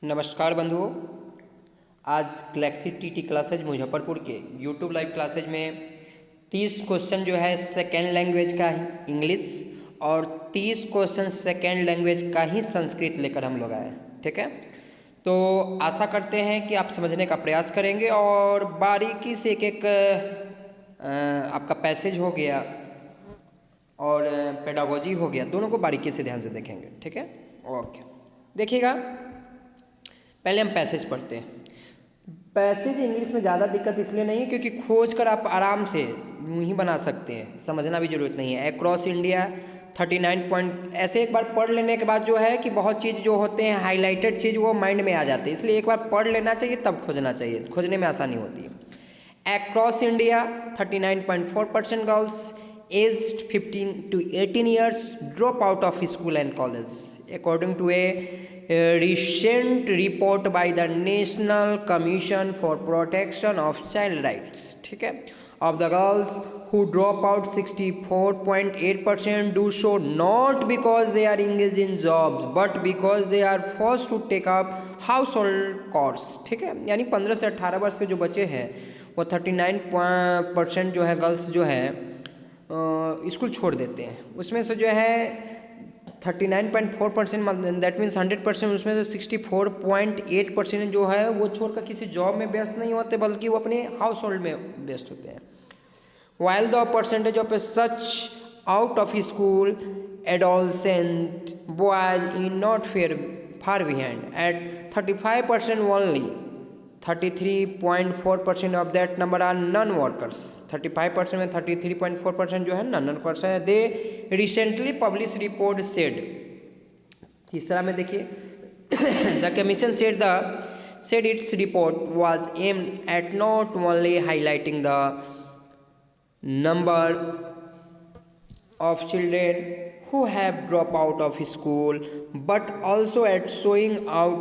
नमस्कार बंधुओं। आज गैलेक्सी टीटी क्लासेज मुजफ्फरपुर के यूट्यूब लाइव क्लासेज में 30 क्वेश्चन जो है सेकेंड लैंग्वेज का ही इंग्लिश और 30 क्वेश्चन सेकेंड लैंग्वेज का ही संस्कृत लेकर हम लोग आए। ठीक है, तो आशा करते हैं कि आप समझने का प्रयास करेंगे और बारीकी से एक आपका पैसेज हो गया और पेडागोजी हो गया, दोनों को बारीकी से ध्यान से देखेंगे। ठीक है, ओके। देखिएगा, पहले हम पैसेज पढ़ते हैं। पैसेज इंग्लिश में ज़्यादा दिक्कत इसलिए नहीं है क्योंकि खोज कर आप आराम से यूँ ही बना सकते हैं, समझना भी जरूरत नहीं है। अक्रॉस इंडिया 39 पॉइंट, ऐसे एक बार पढ़ लेने के बाद जो है कि बहुत चीज़ जो होते हैं हाईलाइटेड चीज़ वो माइंड में आ जाती है, इसलिए एक बार पढ़ लेना चाहिए तब खोजना चाहिए, खोजने में आसानी होती है। Across India 39.4% girls aged 15 to 18 years drop out of school and college, according to a recent report by the National Commission for Protection of Child Rights. ठीक है, of the girls who drop out 64.8% do so not because they are engaged in jobs but because they are forced to take up household chores. ठीक है, यानी 15 से 18 वर्ष के जो बच्चे हैं वो 39% जो है गर्ल्स जो है स्कूल छोड़ देते हैं। उसमें से जो है 39.4%, दैट मीन्स 100%, उसमें से 64.8% जो है वो छोड़कर किसी जॉब में व्यस्त नहीं होते बल्कि वो अपने हाउस होल्ड में व्यस्त होते हैं। While the percentage of a such out of school adolescent boys in not far behind at 35% only, 33.4% of that number are non workers. 35% में 33.4% जो है नॉन वर्कर्स है। They recently publish report said, तीसरा में देखिए, the commission said its report was aimed at not only highlighting the number of children who have dropped out of school but also at showing out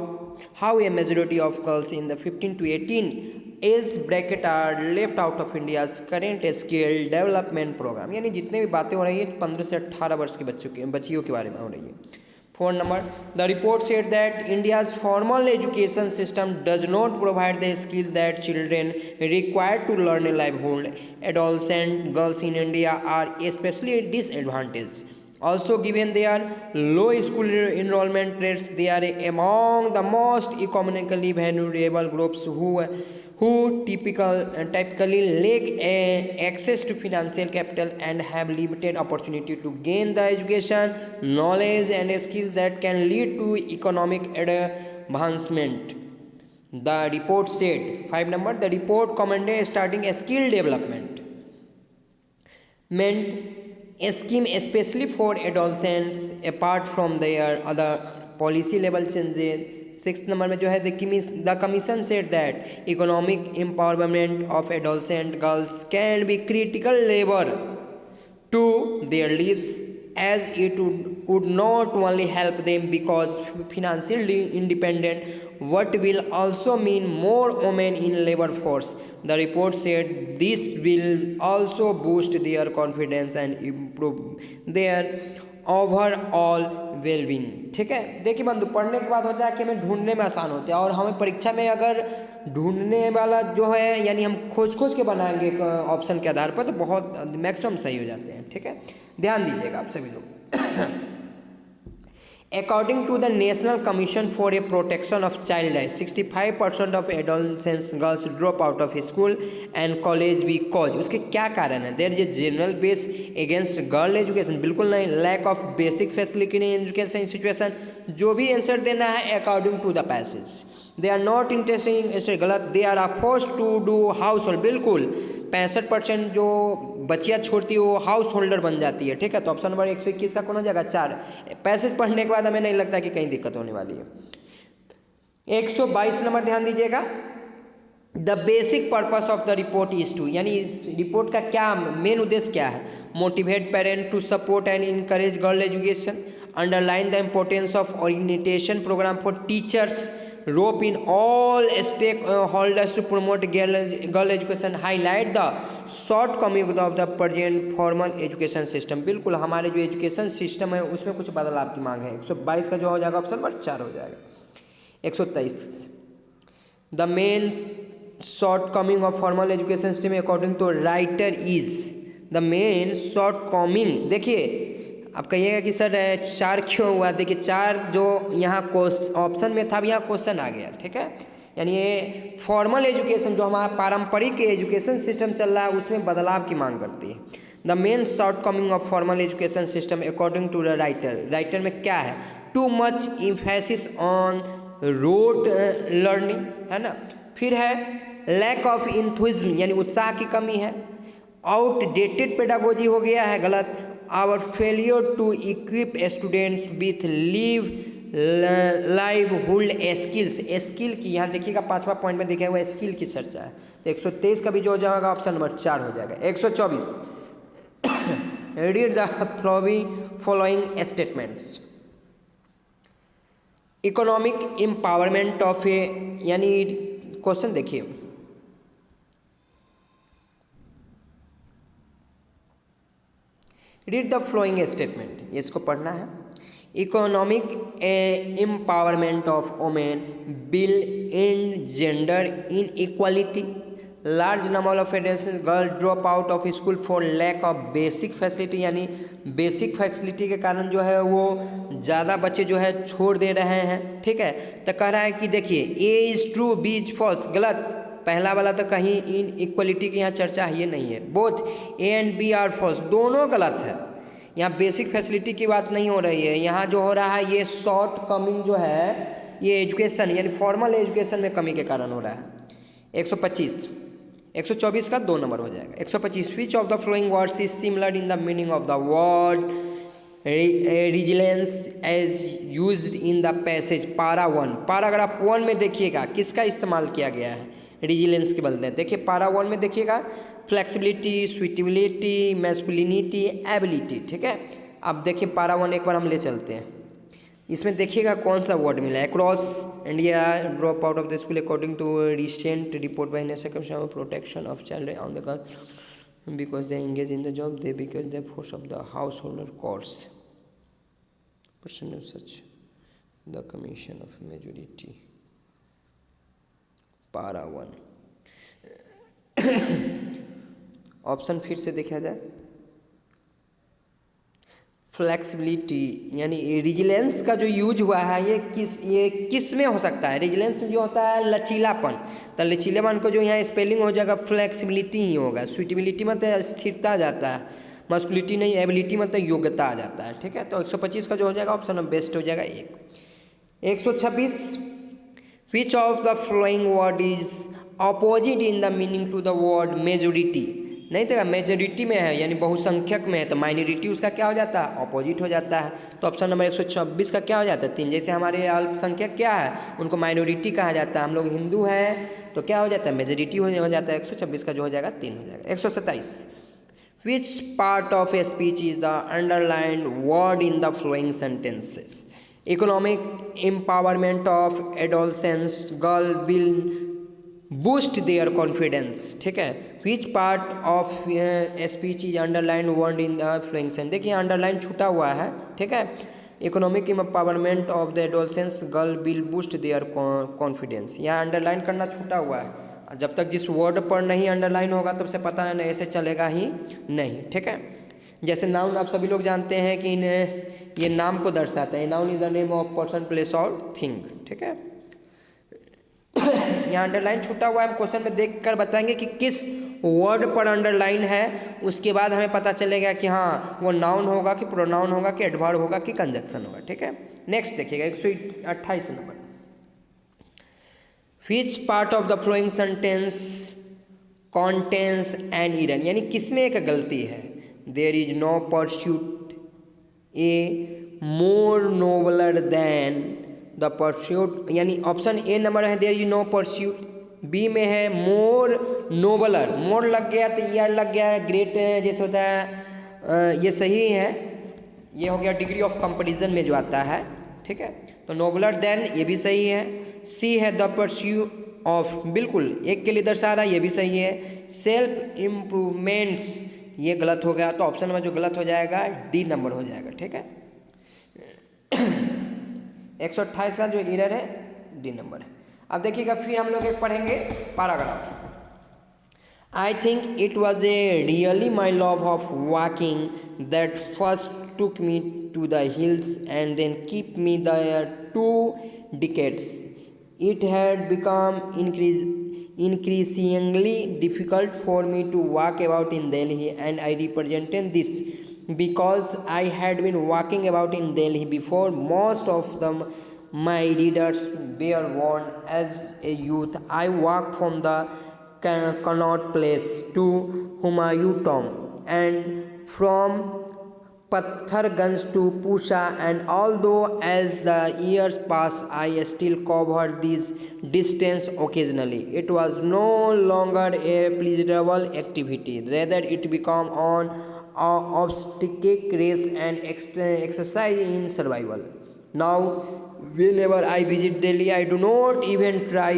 how a majority of girls in the 15 to 18 age bracket are left out of India's current skill development program। यानी जितने भी बातें हो रही है 15 से 18 वर्ष के बच्चियों के बारे में हो रही है। 4 number, the report said that India's formal education system does not provide the skills that children require to learn a livelihood. Adolescent girls in India are especially disadvantaged. Also, given their low school enrollment rates, they are among the most economically vulnerable groups who typically lack access to financial capital and have limited opportunity to gain the education, knowledge and skills that can lead to economic advancement. The report said, 5 number, the report recommended starting a skill development meant a scheme especially for adolescents apart from their other policy level changes। 6 number में जो है the commission said that economic empowerment of adolescent girls can be critical labour to their lives as it would not only help them because financially independent but will also mean more women in labor force। The report said this will also boost their confidence and improve their overall wellbeing. ठीक है, देखिए बंधु, पढ़ने के बाद होता है कि हमें ढूंढने में आसान होता है और हमें परीक्षा में अगर ढूंढने वाला जो है यानी हम खोज के बनाएंगे ऑप्शन के आधार पर तो बहुत मैक्सिमम सही हो जाते हैं। ठीक है, ध्यान दीजिएगा आप सभी लोग। According to the National Commission for a Protection of Child Rights, 65% of adolescent girls drop out of school and college because, उसके क्या कारण है? There is a general base against girl education, बिल्कुल नहीं। Lack of basic facility in education situation, जो भी answer देना है according to the passage। They are not interested, गलत। They are forced to do household, बिल्कुल। 65% जो बच्चियाँ छोड़ती है वो हाउस होल्डर बन जाती है। ठीक है, तो ऑप्शन नंबर 121 का कौन हो जाएगा? 4। पैसेज पढ़ने के बाद हमें नहीं लगता कि कहीं दिक्कत होने वाली है। 122 नंबर ध्यान दीजिएगा, the basic purpose of the report is to, यानी इस रिपोर्ट का क्या मेन उद्देश्य क्या है? Motivate parent to support and encourage girl education, underline the importance of orientation programme for teachers, rope in all stakeholders to promote girl education, highlight the shortcomings of the present formal education system। बिल्कुल हमारे जो education system है उसमें कुछ बदलाव की मांग है। 122 का जो हो जाएगा ऑप्शन नंबर 4 हो जाएगा। 123 the main shortcoming of formal education system according to writer is the main shortcoming. देखिए आप कहिएगा कि सर 4 क्यों हुआ, देखिए 4 जो यहाँ ऑप्शन में था, अब यहाँ क्वेश्चन आ गया, ठीक है। यानी ये फॉर्मल एजुकेशन जो हमारा पारंपरिक एजुकेशन सिस्टम चल रहा है उसमें बदलाव की मांग करती है। The main shortcoming of formal education system according to the writer में क्या है, too much emphasis on rote learning, है ना। फिर है लैक ऑफ इंथुइज्म यानी उत्साह की कमी है, आउटडेटेड पेडागोजी हो गया है, गलत, our failure to equip student with livelihood skills, skill की यहाँ देखिएगा 5वां पॉइंट में देखा हुआ स्किल की चर्चा है। तो 123 का भी जो हो जाएगा ऑप्शन नंबर 4 हो जाएगा। 124 read the following statements. Economic empowerment of a, यानी क्वेश्चन देखिए, रीड द फ्लोइंग स्टेटमेंट, ये इसको पढ़ना है। Economic empowerment of women will and gender inequality, large number of girl drop out of school for lack of basic facility, यानी basic facility के कारण जो है वो ज़्यादा बच्चे जो है छोड़ दे रहे हैं, ठीक है। तो कह रहा है कि देखिए A is true B is false, गलत, पहला वाला तो कहीं इन इक्वलिटी की यहाँ चर्चा ये नहीं है, both A and B are false, दोनों गलत है। यहाँ बेसिक फैसिलिटी की बात नहीं हो रही है, यहाँ जो हो रहा है ये शॉर्ट कमिंग जो है ये एजुकेशन यानी फॉर्मल एजुकेशन में कमी के कारण हो रहा है। 125 124 का 2 नंबर हो जाएगा। 125 which of the following words is similar in the meaning of the word resilience as used in the passage para 1, paragraph 1 में देखिएगा किसका इस्तेमाल किया गया है रिजिलेंस के बदले। देखिए पारा 1 में देखिएगा फ्लेक्सिबिलिटी, सुइटेबिलिटी, मैस्कुलिनिटी, एबिलिटी, ठीक है। अब देखिए पारा 1 एक बार हम ले चलते हैं, इसमें देखिएगा कौन सा वर्ड मिला है। Across India drop out of the school according to recent report by national commission of protection of child on the girl because they engage in the job they because the force of the house holder course person such the commission of majority para 1। Option फिर से देखा जाए, flexibility यानी resilience का जो use हुआ है ये किस में हो सकता है, रिजिलेंस में जो होता है लचीलापन, तो लचीलापन को जो यहाँ स्पेलिंग हो जाएगा फ्लेक्सिबिलिटी ही होगा। सुइटेबिलिटी मतलब स्थिरता आ जाता है, मस्कुलिटी नहीं, एबिलिटी मतलब योग्यता आ जाता है, ठीक है। तो 125 का जो हो जाएगा ऑप्शन बेस्ट हो जाएगा 1। 126 which of the following word is opposite in the meaning to the word majority, नहीं तो मेजोरिटी में है यानी बहुसंख्यक में है, तो माइनॉरिटी उसका क्या हो जाता है अपोजिट हो जाता है। तो ऑप्शन नंबर 126 का क्या हो जाता है 3। जैसे हमारे अल्पसंख्यक क्या है उनको माइनॉरिटी कहा जाता है, हम लोग हिंदू हैं तो क्या हो जाता है मेजोरिटी हो जाता है। 126 का जो हो जाएगा 3 हो जाएगा। 127 विच part of a speech is the underlined word in the flowing sentences, economic empowerment of adolescence girl will boost their confidence, ठीक है। विच part of speech is underline word in the following sentence, देखिए underline छूटा हुआ है, ठीक है। Economic empowerment of the adolescence girl will boost their confidence, यहाँ underline करना छूटा हुआ है, जब तक जिस वर्ड पर नहीं अंडरलाइन होगा तब से पता है ना ऐसे चलेगा ही नहीं, ठीक है। जैसे नाउन आप सभी लोग जानते हैं कि ये नाम को दर्शाता है, noun is the name of person place और थिंग, ठीक है। यहाँ अंडरलाइन छूटा हुआ है, हम क्वेश्चन में देखकर बताएंगे कि किस वर्ड पर अंडरलाइन है, उसके बाद हमें पता चलेगा कि हाँ वो नाउन होगा कि प्रोनाउन होगा कि एडवर्ब होगा कि कंजक्शन होगा, ठीक है। नेक्स्ट देखिएगा 128 number, which part of the following sentence contains an error, यानी किसमें एक गलती है। There is no pursuit a more nobler than the pursuit, यानी ऑप्शन ए नंबर है there is no pursuit, B में है मोर नोबलर, मोर लग गया तो ईयर लग गया है, ग्रेट जैसे होता है, ये सही है, ये हो गया डिग्री ऑफ कंपैरिजन में जो आता है, ठीक है। तो नोबलर देन ये भी सही है। सी है द परस्यूट ऑफ, बिल्कुल एक के लिए दर्शा रहा है, ये भी सही है। सेल्फ इम्प्रूवमेंट्स ये गलत हो गया, तो ऑप्शन में जो गलत हो जाएगा डी नंबर हो जाएगा, ठीक है। 128 का जो एरर है डी नंबर है। अब देखिएगा फिर हम लोग एक पढ़ेंगे paragraph. I think it was a really my love of walking that first took me to the hills and then kept me there 2 decades. It had become increasingly difficult for me to walk about in Delhi, and I represented this because I had been walking about in Delhi before most of them. My readers were born as a youth. I walked from the Connaught Place to Humayun Tomb and from Patharganj to Pusha, and although as the years passed I still covered this distance occasionally, it was no longer a pleasurable activity. Rather, it became an obstacle race and exercise in survival. Now, whenever I visit Delhi, I do not even try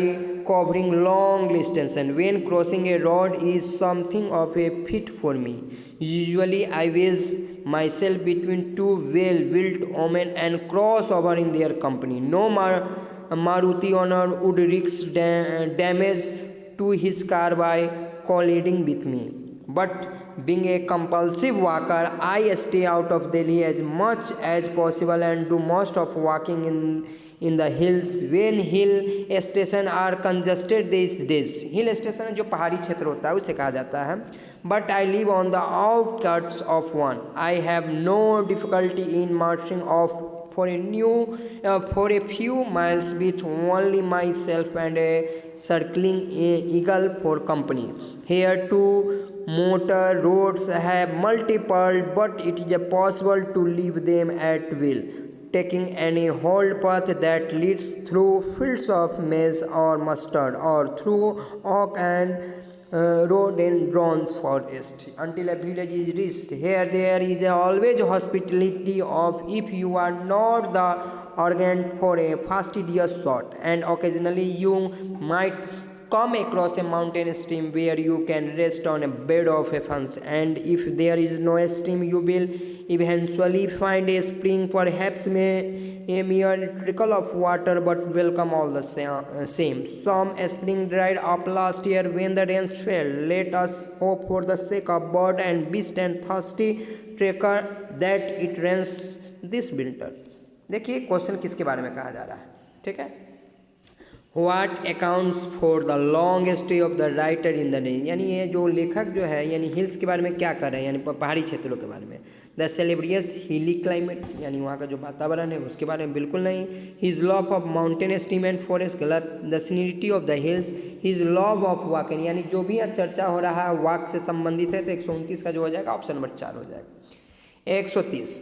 covering long distance, and when crossing a road is something of a feat for me. Usually, I wedge myself between two well-built women and cross over in their company. No Maruti owner would risk damage to his car by colliding with me. But being a compulsive walker, I stay out of Delhi as much as possible and do most of walking in the hills when hill station are congested these days. Hill station जो पहाड़ी क्षेत्र होता है उसे कहा जाता है. But I live on the outskirts of one. I have no difficulty in marching off for a few miles with only myself and a circling eagle for company. Here too, motor roads have multiple, but it is possible to leave them at will, taking any whole path that leads through fields of maize or mustard or through oak and rhododendron forest until a village is reached. Here there is always hospitality of if you are not the organ for a fastidious sort, and occasionally you might come across a mountain stream where you can rest on a bed of a fence, and if there is no stream you will eventually find a spring, perhaps a mere trickle of water, but welcome all the same. Some spring dried up last year when the rains fell. Let us hope for the sake of bird and beast and thirsty trekker that it rains this winter. देखिए question किसके बारे में कहा जा रहा है, ठीक है. What accounts for the long stay of the writer in the day, यानी ये जो लेखक जो है यानी हिल्स के बारे में क्या कर रहे हैं, यानी पहाड़ी क्षेत्रों के बारे में. द सेलिब्रियस हिली क्लाइमेट, यानी वहाँ का जो वातावरण है उसके बारे में बिल्कुल नहीं. His love of mountain stream and forest, गलत. The serenity of the hills, his love of walking, यानी जो भी चर्चा हो रहा है वॉक से संबंधित है, तो 129 का जो हो जाएगा ऑप्शन नंबर 4 हो जाएगा. 130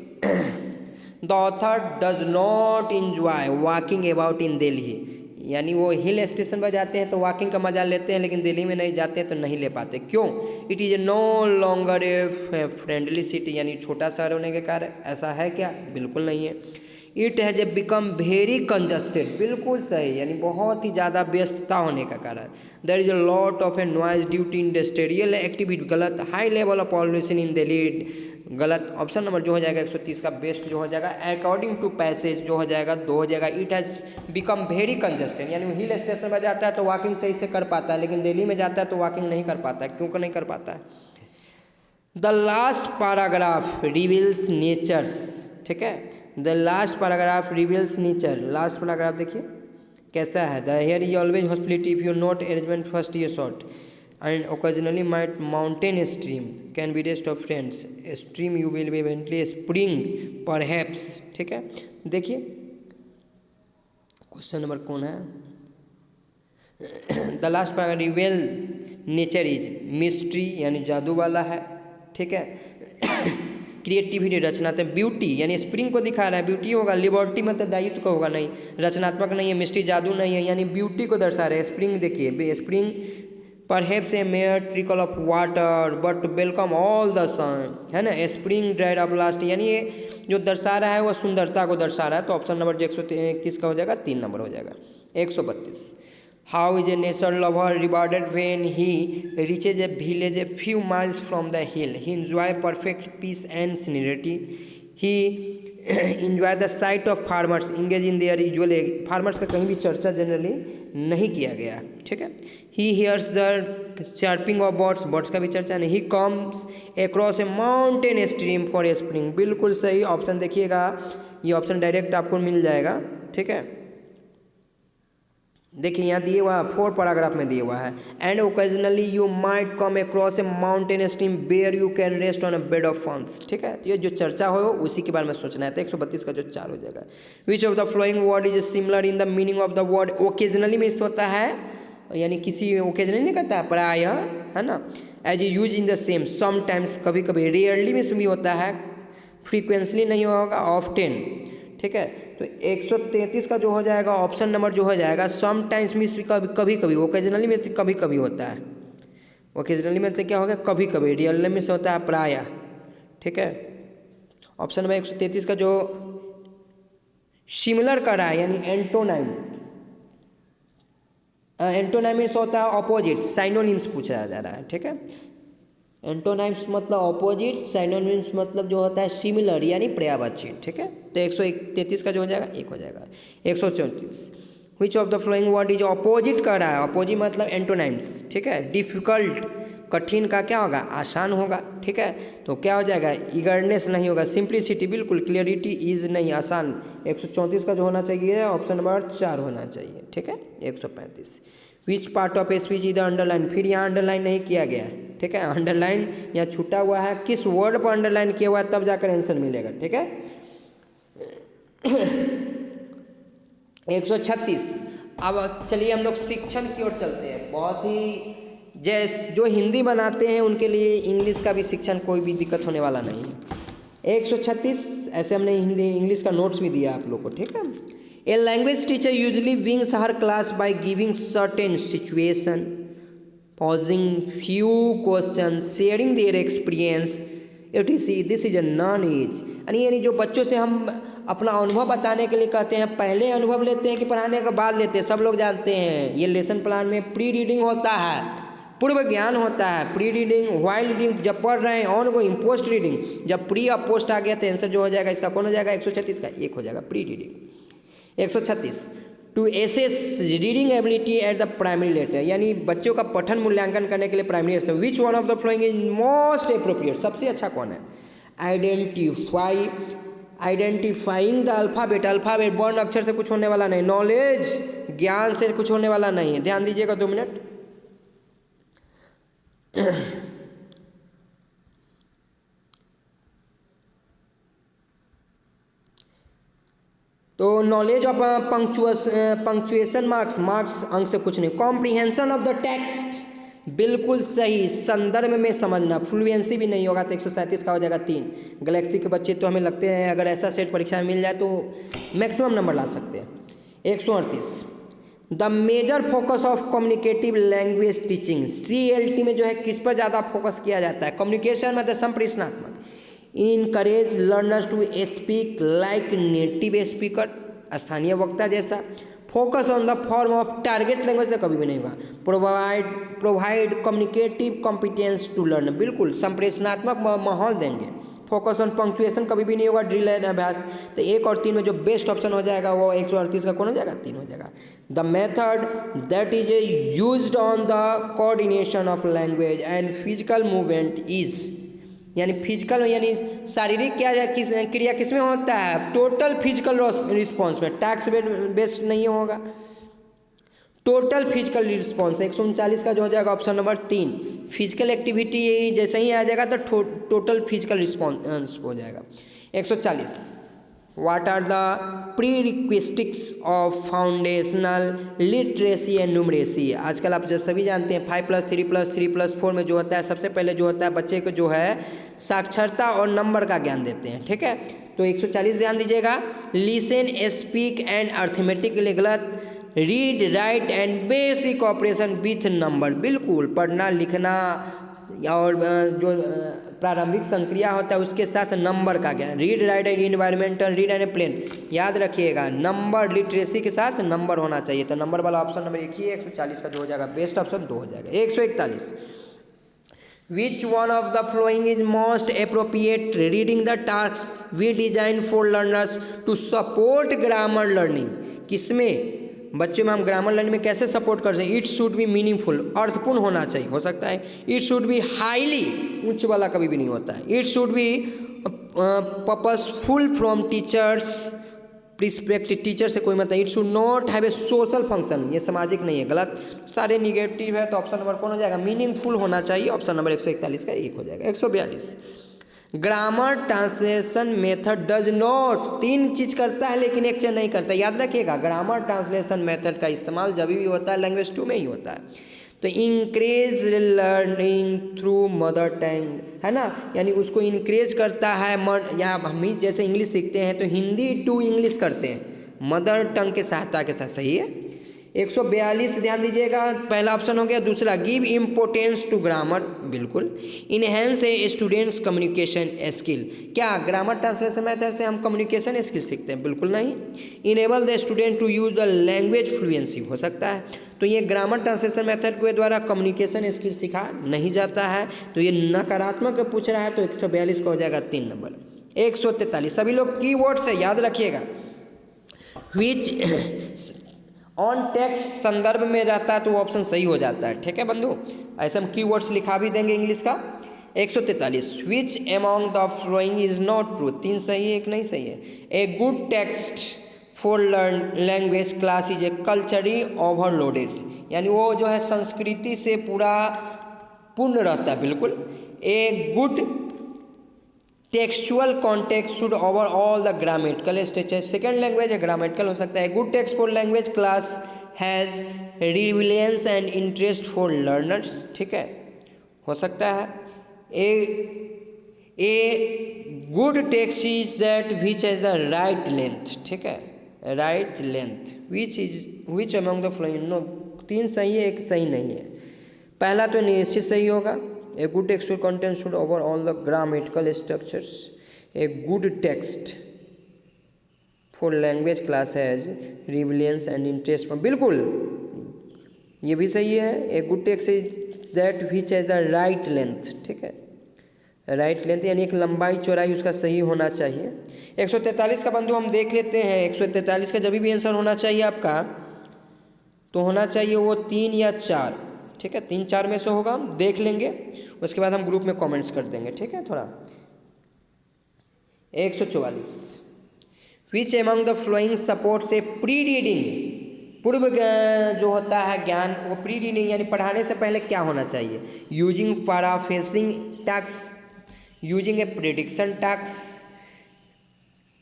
the author does not enjoy walking about in Delhi, यानी वो हिल स्टेशन पर जाते हैं तो वॉकिंग का मजा लेते हैं, लेकिन दिल्ली में नहीं जाते तो नहीं ले पाते. क्यों? It is no longer a friendly city, यानी छोटा शहर होने के कारण. ऐसा है क्या? बिल्कुल नहीं है. It has a become very congested, बिल्कुल सही, यानी बहुत ही ज़्यादा व्यस्तता होने का कारण. There is a lot of a noise due to industrial activity, गलत. High level of pollution in Delhi, गलत. ऑप्शन नंबर जो हो जाएगा 130 का बेस्ट जो हो जाएगा. अकॉर्डिंग टू पैसेज जो हो जाएगा 2 हो जाएगा. It has become very congested, यानी हिल स्टेशन पर जाता है तो वॉकिंग सही से कर पाता है, लेकिन दिल्ली में जाता है तो वॉकिंग नहीं कर पाता है. क्यों नहीं कर पाता है? The last paragraph reveals natures, ठीक है. The last paragraph reveals nature. Last paragraph देखिए कैसा है. The here is always hospitality if you not arrangement first year short and occasionally might mountain stream can be rest of friends. A stream you will be eventually a spring perhaps, ठीक है. देखिए question number कौन है. The last paragraph रिवेल nature is mystery, यानी जादू वाला है, ठीक है. क्रिएटिविटी रचनात्मक, ब्यूटी यानी स्प्रिंग को दिखा रहा है, ब्यूटी होगा. लिबर्टी मतलब दायित्व का होगा, नहीं. रचनात्मक नहीं है. मिस्ट्री जादू नहीं है, यानी ब्यूटी को दर्शा रहे. स्प्रिंग देखिए, spring perhaps a mere trickle of water but welcome all the sun, है ना. स्प्रिंग ड्राइड अप लास्ट, यानी ये जो दर्शा रहा है वो सुंदरता को दर्शा रहा है. तो ऑप्शन नंबर जो 131 का हो जाएगा 3 नंबर हो जाएगा. 132 how is a nature lover rewarded when he reaches a village a few miles from the hill. He enjoy perfect peace and serenity. He enjoy the sight of farmers engage in their usual. Farmers का कहीं भी चर्चा generally नहीं किया गया, ठीक है। He hears the chirping of birds, birds का भी चर्चा नहीं। He comes across a mountain stream for a spring, बिल्कुल सही ऑप्शन देखिएगा, ये ऑप्शन डायरेक्ट आपको मिल जाएगा, ठीक है। देखिए यहाँ दिए हुआ 4 पैराग्राफ में दिया हुआ है। And occasionally you might come across a mountain stream where you can rest on a bed of funds, ठीक है। तो ये जो चर्चा हो उसी के बारे में सोचना है। तो 132 का जो 4 हो जाएगा। विच of the following word is similar in the meaning of the word occasionally में इस होता है, यानी किसी ओकेजनली नहीं कहता है, प्रायः, है ना। As use in the same, sometimes कभी कभी, रेयरली में भी होता है, फ्रीक्वेंसली नहीं होगा, ऑफ्टेन, ठीक है। तो 133 का जो हो जाएगा ऑप्शन नंबर जो हो जाएगा समटाइम्स मीन्स कभी कभी, ओकेजनली में कभी कभी होता है। ओकेजनली में तो क्या होगा, कभी कभी, रियली में से होता है प्रायः, ठीक है। ऑप्शन नंबर 133 का जो सिमिलर कर रहा है यानी एंटोनाइम, एंटोनाइम्स होता है अपोजिट, साइनोनिम्स पूछा जा रहा है, ठीक है। एंटोनाइम्स मतलब अपोजिट, साइनोनिम्स मतलब जो होता है सिमिलर यानी पर्यायवाची, ठीक है। तो 133 का जो हो जाएगा 1 हो जाएगा। 134 विच of the following word is opposite कर रहा है, अपोजिट मतलब एंटोनाइम्स, ठीक है। डिफिकल्ट, कठिन का क्या होगा, आसान होगा, ठीक है। तो क्या हो जाएगा, ईगरनेस नहीं होगा, सिंप्लिसिटी, बिल्कुल, क्लियरिटी, इज नहीं, आसान। 134 का जो होना चाहिए ऑप्शन नंबर 4 होना चाहिए, ठीक है। 135 विच part of speech is underline, फिर यहाँ अंडरलाइन नहीं किया गया है, ठीक है। अंडरलाइन यहाँ छूटा हुआ है, किस वर्ड पर अंडरलाइन किया हुआ है तब जाकर आंसर मिलेगा, ठीक है। 136 अब चलिए हम लोग शिक्षण की ओर चलते हैं। बहुत ही जो हिंदी बनाते हैं उनके लिए इंग्लिश का भी शिक्षण कोई भी दिक्कत होने वाला नहीं है। 136 ऐसे हमने हिंदी इंग्लिश का नोट्स भी दिया आप लोग को, ठीक है। A language teacher usually wings her class by giving certain situation, posing few questions, sharing their experience, etc. This is a knowledge। यानी जो बच्चों से हम अपना अनुभव बताने के लिए कहते हैं, पहले अनुभव लेते हैं कि पढ़ाने के बाद लेते हैं, सब लोग जानते हैं। ये लेसन प्लान में प्री रीडिंग होता है, पूर्व ज्ञान होता है, प्री रीडिंग, वाइल रीडिंग जब पढ़ रहे हैं, ऑन गोइंग, पोस्ट रीडिंग। जब प्री और पोस्ट आ गया तो आंसर जो हो जाएगा इसका कौन हो जाएगा, 136 का 1 हो जाएगा, pre reading. 136 to assess reading ability at the primary level, यानी बच्चों का पठन मूल्यांकन करने के लिए प्राइमरी स्तर। Which one of the following is most appropriate, सबसे अच्छा कौन है। आइडेंटिफाइंग द अल्फ़ाबेट, अल्फ़ाबेट वर्ण अक्षर से कुछ होने वाला नहीं, नॉलेज ज्ञान से कुछ होने वाला नहीं है, ध्यान दीजिएगा 2 मिनट। तो नॉलेज ऑफ पंक्चुएशन मार्क्स अंक से कुछ नहीं। कॉम्प्रिहेंशन ऑफ द टेक्स्ट, बिल्कुल सही, संदर्भ में समझना, फ्लुएंसी भी नहीं होगा तो 137 का हो जाएगा 3। गैलेक्सी के बच्चे तो हमें लगते हैं अगर ऐसा सेट परीक्षा में मिल जाए तो मैक्सिमम नंबर ला सकते हैं। 138 the major focus of communicative language teaching, CLT में जो है किस पर ज़्यादा फोकस किया जाता है, कम्युनिकेशन मतलब संप्रेषणात्मक। Encourage learners to speak like native speaker, स्थानीय वक्ता जैसा। Focus on the form of target language से कभी भी नहीं होगा। Provide communicative competence to learn, बिल्कुल संप्रेषणात्मक माहौल देंगे। फोकस ऑन पंक्चुएशन कभी भी नहीं होगा, ड्रिल एंड अभ्यास। तो 1 और 3 में जो बेस्ट ऑप्शन हो जाएगा वो 138 का कौन हो जाएगा, 3 हो जाएगा। The method that is used on the coordination of language and physical movement is, यानी फिजिकल यानी शारीरिक क्रिया किस में होता है, टोटल फिजिकल रिस्पॉन्स में, टैक्स बेस्ड नहीं होगा, टोटल फिजिकल रिस्पॉन्स। 139 का जो हो जाएगा ऑप्शन नंबर 3, फिजिकल एक्टिविटी जैसे ही आ जाएगा तो टोटल फिजिकल रिस्पॉन्स हो जाएगा। 140 what are the prerequisites of foundational literacy and numeracy. आजकल आप जब सभी जानते हैं 5+3+3+4 में जो होता है सबसे पहले जो होता है बच्चे को जो है साक्षरता और नंबर का ज्ञान देते हैं, ठीक है। तो 140 ध्यान दीजिएगा। लिसन, स्पीक एंड अर्थमेटिक गलत, read, write and basic operation with number, बिल्कुल पढ़ना लिखना और जो प्रारंभिक संक्रिया होता है उसके साथ नंबर का ज्ञान। Read, write and environmental, read and plain, याद रखिएगा नंबर, लिटरेसी के साथ नंबर होना चाहिए। तो नंबर वाला ऑप्शन नंबर 1 ही है, 140 का जो हो जाएगा बेस्ट ऑप्शन 2 हो जाएगा। 141 Which one of the following is most appropriate reading the tasks we design for learners to support grammar learning? किसमें बच्चों में हम ग्रामर लर्निंग में कैसे सपोर्ट कर सकते हैं? इट शुड बी मीनिंगफुल, अर्थपूर्ण होना चाहिए, हो सकता है। इट शुड बी हाईली, उच्च वाला कभी भी नहीं होता है। It should be purposeful from teachers perspective, teacher से कोई मतलब। It should not have a social function, ये सामाजिक नहीं है, गलत। सारे निगेटिव है तो ऑप्शन नंबर कौन हो जाएगा? मीनिंगफुल होना चाहिए, ऑप्शन नंबर 141 का 1 हो जाएगा। 142 grammar translation method does not, 3 चीज करता है लेकिन एक चीज नहीं करता। याद रखिएगा, ग्रामर ट्रांसलेशन मेथड का इस्तेमाल जब भी होता है लैंग्वेज 2 में ही होता है। तो increase learning through mother tongue, है ना, यानी उसको इंक्रेज करता है। या हम ही जैसे इंग्लिश सीखते हैं तो हिंदी टू इंग्लिश करते हैं मदर टंग के सहायता के साथ, सही है। 142 ध्यान दीजिएगा, पहला ऑप्शन हो गया। दूसरा गिव इम्पोर्टेंस टू ग्रामर, बिल्कुल। Enhance a students communication skill, क्या ग्रामर ट्रांसलेशन मेथड से हम कम्युनिकेशन स्किल सीखते हैं? बिल्कुल नहीं। Enable the student to use the language fluency, हो सकता है। तो ये ग्रामर ट्रांसलेशन मेथड के द्वारा कम्युनिकेशन स्किल सिखा नहीं जाता है, तो ये नकारात्मक पूछ रहा है, तो 142 का हो जाएगा 3 नंबर। 143 सभी लोग कीवर्ड्स है, याद रखिएगा। विच ऑन टेक्स्ट संदर्भ में रहता है तो वो ऑप्शन सही हो जाता है, ठीक है बंधु। ऐसे हम कीवर्ड्स लिखा भी देंगे इंग्लिश का। 143 which among the following is not true, 3 सही है 1 नहीं सही है। A good text for learn language class is a culturally overloaded, यानी वो जो है संस्कृति से पूरा पूर्ण रहता है, बिल्कुल। A good textual context should overall the grammatical structure, second language है ग्रामेटिकल हो सकता है। Good text for language class has relevance and interest for learners, ठीक है, हो सकता है। A good text is that which has the right length, ठीक है, right length. Which among the following, no 3 सही है 1 सही नहीं है। पहला तो निश्चित सही होगा। A good textual content should over all the grammatical structures. A good text for language class has relevance and interest. बिल्कुल ये भी सही है। A good text is that which has the right length, ठीक है, राइट लेंथ यानी एक लंबाई चौड़ाई उसका सही होना चाहिए। 143 का बंधु हम देख लेते हैं। 143 का जब भी आंसर होना चाहिए आपका तो होना चाहिए वो 3 या 4, ठीक है, 3-4 में से होगा, हम देख लेंगे, उसके बाद हम ग्रुप में कमेंट्स कर देंगे, ठीक है। थोड़ा 144 which among the flowing support से प्री रीडिंग, पूर्व जो होता है ज्ञान, वो प्री रीडिंग यानी पढ़ाने से पहले क्या होना चाहिए? Using paraphrasing tasks, using a prediction tasks,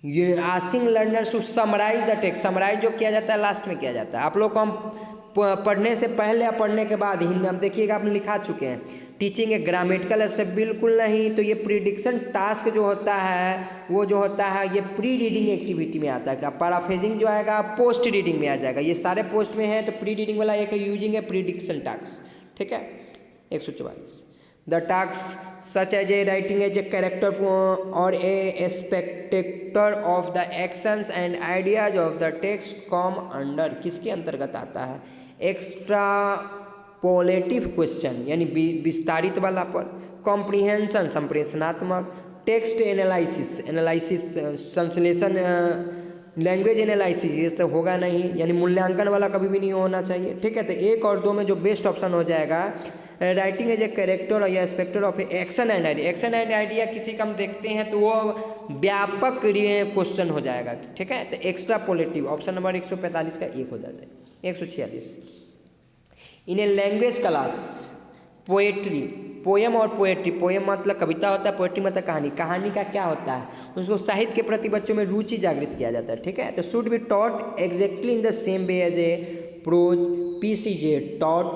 ये asking learners to summarise the text, summarise जो किया जाता है लास्ट में किया जाता है। आप लोग को हम पढ़ने से पहले या पढ़ने के बाद हिंदी हम देखिएगा आपने लिखा चुके हैं, टीचिंग ए ग्रामेटिकल स्टेप, बिल्कुल नहीं। तो ये प्रिडिक्शन टास्क जो होता है वो जो होता है ये प्री रीडिंग एक्टिविटी में आता है। क्या पैराफ्रेजिंग जो आएगा पोस्ट रीडिंग में आ जाएगा, ये सारे पोस्ट में है, तो प्री रीडिंग वाला एक है यूजिंग ए प्रिडिक्शन टास्क, ठीक है। 144 the task such as a writing as a character और a spectator of the actions and ideas of the text come under, किसके अंतर्गत आता है? एक्स्ट्रा पोलेटिव क्वेश्चन यानी विस्तारित वाला पर, कॉम्प्रिहेंशन संप्रेषणात्मक, टेक्स्ट एनालिसिस, एनालिसिस संश्लेषण, लैंग्वेज एनालिसिस, ये तो होगा नहीं, यानी मूल्यांकन वाला कभी भी नहीं होना चाहिए, ठीक है। तो 1 और 2 में जो बेस्ट ऑप्शन हो जाएगा राइटिंग एज ए कैरेक्टर या spectator of action and idea, action and idea किसी का हम देखते हैं तो वो व्यापक क्वेश्चन हो जाएगा, ठीक है। तो एक्स्ट्रा पोलेटिव ऑप्शन नंबर 145 का 1 हो जाएगा। 146 in a language class poetry, poem और पोएट्री, पोएम मतलब कविता होता है, पोएट्री मतलब कहानी, कहानी का क्या होता है उसको साहित्य के प्रति बच्चों में रुचि जागृत किया जाता है, ठीक है। तो should be taught exactly in the same way as a prose, पीसीजे टॉट,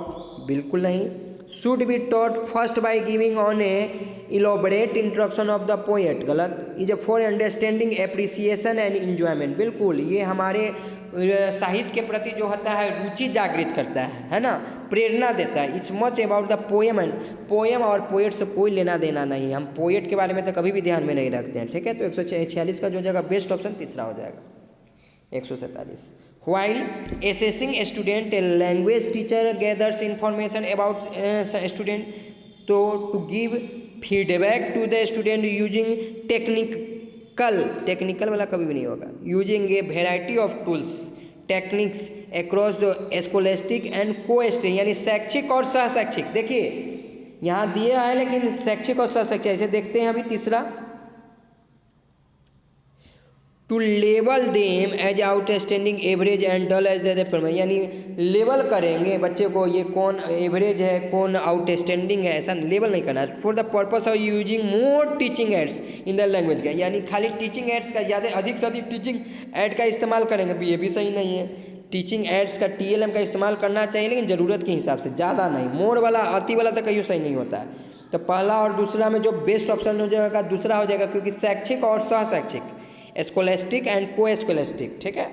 बिल्कुल नहीं। Should be taught first by giving on a elaborate introduction of the poet, गलत। Is a for understanding appreciation and enjoyment, बिल्कुल ये हमारे साहित्य के प्रति जो होता है रुचि जागृत करता है ना, प्रेरणा देता है। It's much about the poem and, poem और पोएट से कोई लेना देना नहीं, हम पोएट के बारे में तो कभी भी ध्यान में नहीं रखते हैं, ठीक है। तो 146 का जो जगह बेस्ट ऑप्शन तीसरा हो जाएगा। 147 While assessing a student, a language teacher gathers information about a student तो to give feedback to the student using technical वाला कभी भी नहीं होगा, using a variety of tools techniques across the scholastic and co-scholastic, यानी शैक्षिक और सहशैक्षिक। देखिए यहाँ दिया है लेकिन शैक्षिक और सहशैक्षिक ऐसे देखते हैं। अभी तीसरा, to level them as outstanding average and dull as the performance, यानी लेवल करेंगे बच्चे को, ये कौन एवरेज है कौन आउटस्टैंडिंग है, ऐसा लेवल नहीं करना। For the purpose of using more teaching ads in the language का, यानी खाली टीचिंग एड्स का ज़्यादा अधिक से अधिक टीचिंग एड का इस्तेमाल करेंगे, ये भी सही नहीं है। टीचिंग एड्स का TLM का इस्तेमाल करना चाहिए लेकिन ज़रूरत के हिसाब से, ज़्यादा नहीं। मोर वाला अति वाला तो कहीं सही नहीं होता है। तो पहला और दूसरा में जो बेस्ट ऑप्शन हो जाएगा दूसरा हो जाएगा, क्योंकि शैक्षिक और सहशैक्षिक, स्कोलेस्टिक एंड को स्कोलेस्टिक, ठीक है।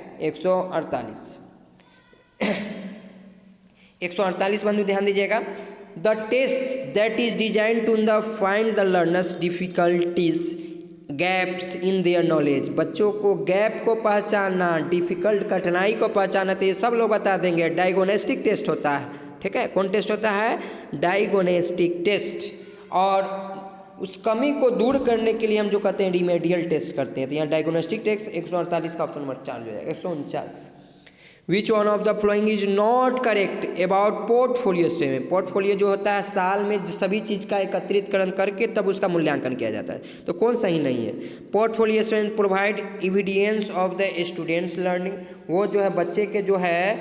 148 बंधु ध्यान दीजिएगा। The test that is design to the find the learners difficulties gaps in their knowledge, बच्चों को गैप को पहचानना, डिफिकल्ट कठिनाई को पहचानना, तो ये सब लोग बता देंगे। डायग्नोस्टिक टेस्ट होता है, ठीक है। कौन टेस्ट होता है? Diagnostic test. और उस कमी को दूर करने के लिए हम जो कहते हैं रिमेडियल टेस्ट करते हैं। तो यहाँ डायग्नोस्टिक टेस्ट 148 का ऑप्शन नंबर 4 हो जाएगा। 149, which one of the following is not correct about portfolio statement. Portfolio जो होता है साल में सभी चीज़ का एकत्रितकरण करके तब उसका मूल्यांकन किया जाता है, तो कौन सही नहीं है? Portfolio statement provide evidence of the students learning, वो जो है बच्चे के जो है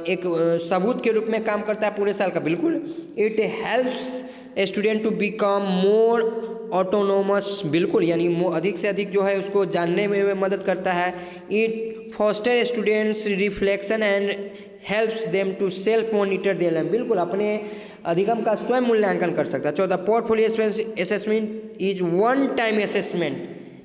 एक सबूत के रूप में काम करता है पूरे साल का, बिल्कुल। It helps student to become more autonomous, बिल्कुल, यानी अधिक से अधिक जो है उसको जानने में मदद करता है। It foster students reflection and helps them to self monitor their learning, बिल्कुल अपने अधिगम का स्वयं मूल्यांकन कर सकता है। 14, portfolio assessment is one time assessment.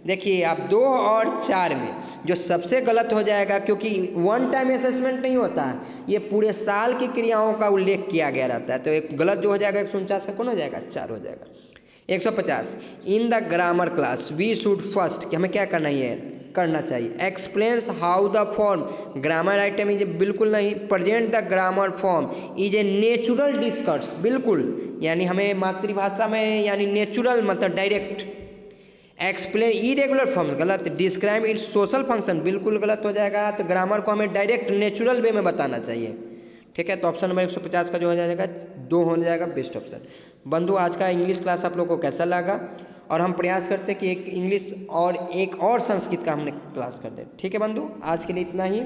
देखिए आप 2 और 4 में जो सबसे गलत हो जाएगा, क्योंकि वन टाइम असेसमेंट नहीं होता है, ये पूरे साल की क्रियाओं का उल्लेख किया गया रहता है, तो एक गलत जो हो जाएगा 149 का कौन हो जाएगा? 4 हो जाएगा। 150, in the grammar class we should first, कि हमें क्या करना चाहिए? Explains how the form, grammar item is बिल्कुल नहीं, present the grammar form is a natural discourse, बिल्कुल, यानी हमें मातृभाषा में यानी नेचुरल मतलब डायरेक्ट। एक्सप्लेन इरेगुलर फॉर्म, गलत। डिस्क्राइब इट्स सोशल फंक्शन, बिल्कुल गलत हो जाएगा। तो ग्रामर को हमें डायरेक्ट नेचुरल वे में बताना चाहिए, ठीक है। तो ऑप्शन नंबर 150 का जो हो जाएगा 2 हो जाएगा बेस्ट ऑप्शन। बंधु आज का इंग्लिश क्लास आप लोगों को कैसा लगा? और हम प्रयास करते हैं कि एक इंग्लिश और एक और संस्कृत का हमने क्लास कर दें, ठीक है बंधु। आज के लिए इतना ही।